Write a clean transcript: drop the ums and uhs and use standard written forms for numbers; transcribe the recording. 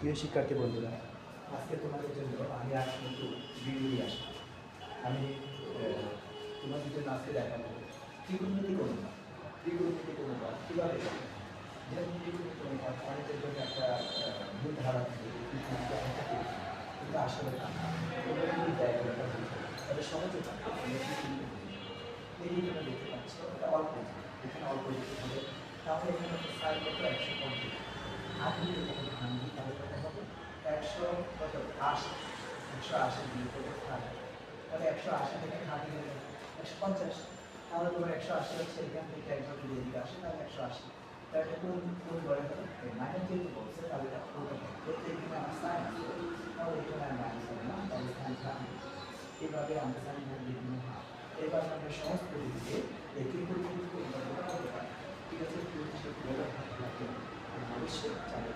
প্রিয় শিক্ষার্থী বন্ধুরা, আজকে তোমাদের জন্য আমি আর কিন্তু ভিডিও নিয়ে আসলাম। আমি তোমাদের জন্য আজকে দেখাবো ত্রিকোণমিতিক অনুপাত। ত্রিকোণমিতিক অনুপাত কীভাবে করবে? যেমন ত্রিকোণমিতিক অনুপাত অনেকের জন্য একটা ভুল ধারণা থাকে, কিন্তু আসলে তা না। তোমরা যদি জায়গাটা বুঝো তাহলে সহজে পাবে। এই যে তোমরা দেখতে পাচ্ছ এটা অল্প, এখানে অল্প দিতে হবে, তাহলে এখানে একটা সাইড কত 150। আগে যখন ভাঙি তাহলে কত হবে? 180 180 দিয়ে করে থাকে, তাহলে 180 থেকে ভাগি গেলে 150। তাহলে তোমার 180 হচ্ছে এখান থেকে একবার যদি এদিকে আসে তাহলে 180। তাহলে এটা কোন ঘরে হবে? মাইনাস যেহেতু বলছে তাহলে এটা পুরো যেহেতু এখানে আমার সাইন আছে, তাহলে এখানে আর মাইনাস হবে না, তাহলে সাইন থাকবে। এইভাবে আমরা সাইন ভাগ বিভিন্ন ভাগ। এবার আমরা সহজ পদ্ধতিতে এই ত্রিকোণমিতিক অনুপাতটা করতে পারি। ঠিক আছে, অবশ্যই চালিয়ে